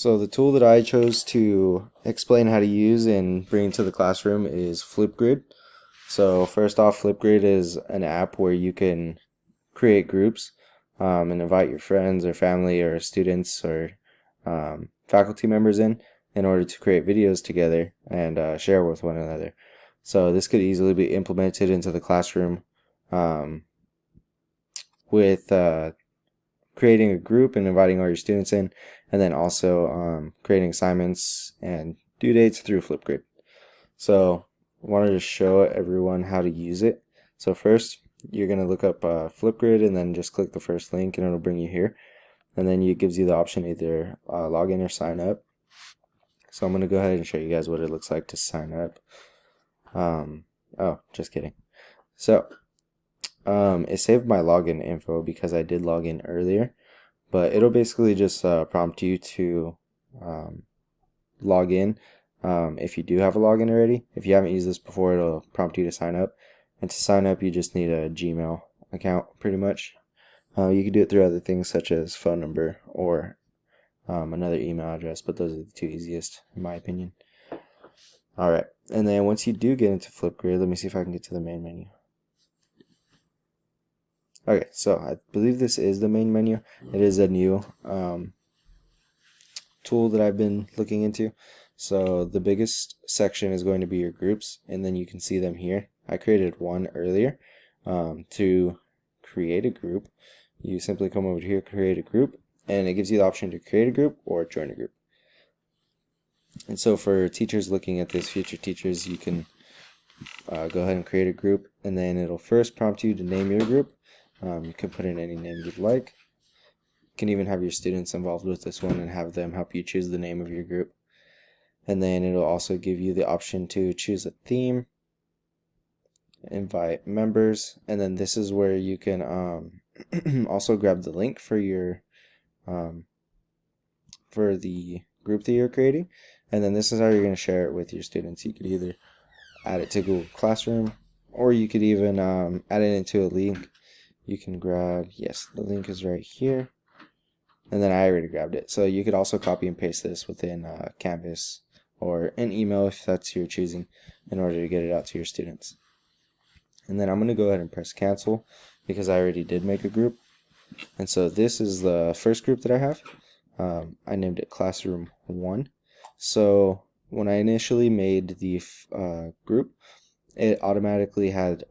So the tool that I chose to explain how to use and bring to the classroom is Flipgrid. So first off, Flipgrid is an app where you can create groups and invite your friends or family or students or faculty members in order to create videos together and share with one another. So this could easily be implemented into the classroom um, with creating a group and inviting all your students in, and then also creating assignments and due dates through Flipgrid. So I wanted to show everyone how to use it. So first, you're going to look up Flipgrid and then just click the first link and it'll bring you here. And then it gives you the option either log in or sign up. So I'm going to go ahead and show you guys what it looks like to sign up. Oh, just kidding. So it saved my login info because I did log in earlier, but it'll basically just prompt you to log in if you do have a login already. If you haven't used this before, it'll prompt you to sign up. And to sign up, you just need a Gmail account, pretty much. You can do it through other things such as phone number or another email address, but those are the two easiest, in my opinion. Alright, and then once you do get into Flipgrid, let me see if I can get to the main menu. Okay, so I believe this is the main menu. It is a new tool that I've been looking into. So the biggest section is going to be your groups, and then you can see them here. I created one earlier. To create a group, you simply come over here, create a group, and it gives you the option to create a group or join a group. And so for teachers looking at this, future teachers, you can go ahead and create a group, and then it'll first prompt you to name your group. You can put in any name you'd like. You can even have your students involved with this one and have them help you choose the name of your group. And then it'll also give you the option to choose a theme, invite members, and then this is where you can also grab the link for your for the group that you're creating, and then this is how you're going to share it with your students. You could either add it to Google Classroom, or you could even add it into a link. You can grab, yes, the link is right here, and then I already grabbed it. So you could also copy and paste this within Canvas or an email if that's your choosing, in order to get it out to your students. And then I'm going to go ahead and press cancel because I already did make a group. And so this is the first group that I have. I named it Classroom 1. So when I initially made the group, it automatically had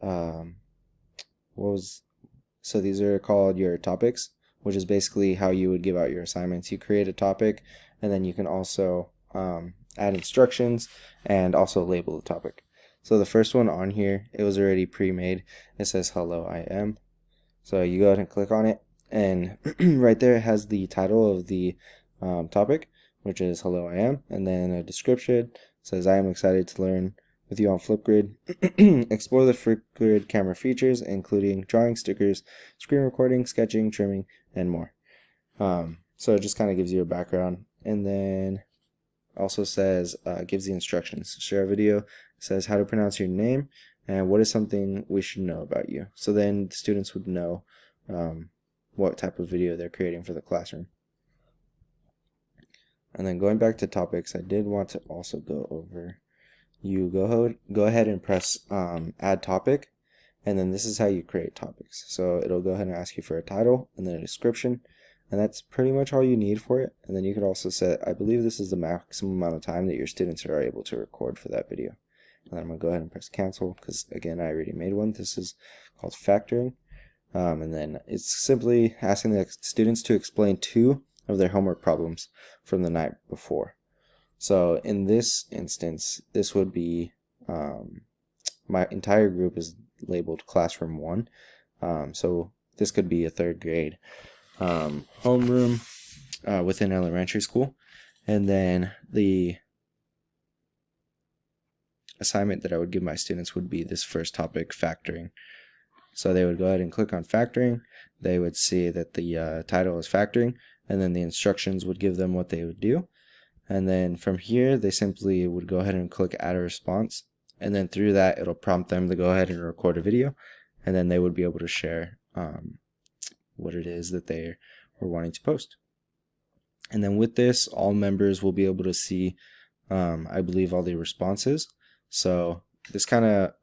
so these are called your topics, which is basically how you would give out your assignments. You create a topic, and then you can also add instructions and also label the topic. So the first one on here, it was already pre-made. It says hello, I am. So you go ahead and click on it, and right there it has the title of the topic, which is hello, I am, and then a description. It says, I am excited to learn with you on Flipgrid. Explore the Flipgrid camera features, including drawing, stickers, screen recording, sketching, trimming, and more. So it just kind of gives you a background, and then also says, gives the instructions. Share a video, says how to pronounce your name, and what is something we should know about you. So then the students would know what type of video they're creating for the classroom. And then going back to topics, I did want to also go over, you go ahead and press add topic, and then this is how you create topics. So it'll go ahead and ask you for a title and then a description, and that's pretty much all you need for it. And then you could also set, I believe this is the maximum amount of time that your students are able to record for that video. And then I'm going to go ahead and press cancel because, again, I already made one. This is called factoring. And then it's simply asking the students to explain 2 of their homework problems from the night before. So in this instance, this would be, my entire group is labeled Classroom 1. So this could be a 3rd grade homeroom within elementary school. And then the assignment that I would give my students would be this first topic, factoring. So they would go ahead and click on factoring. They would see that the title is factoring, and then the instructions would give them what they would do. And then from here, they simply would go ahead and click add a response. And then through that, it'll prompt them to go ahead and record a video. And then they would be able to share what it is that they were wanting to post. And then with this, all members will be able to see, I believe, all the responses. So this kind of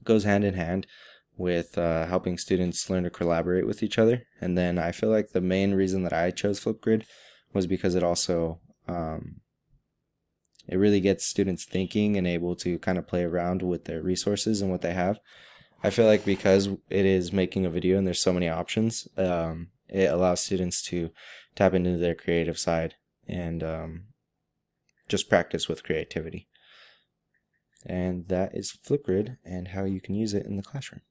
goes hand in hand with helping students learn to collaborate with each other. And then I feel like the main reason that I chose Flipgrid was because it also it really gets students thinking and able to kind of play around with their resources and what they have. I feel like because it is making a video and there's so many options, it allows students to tap into their creative side and just practice with creativity. And that is Flipgrid and how you can use it in the classroom.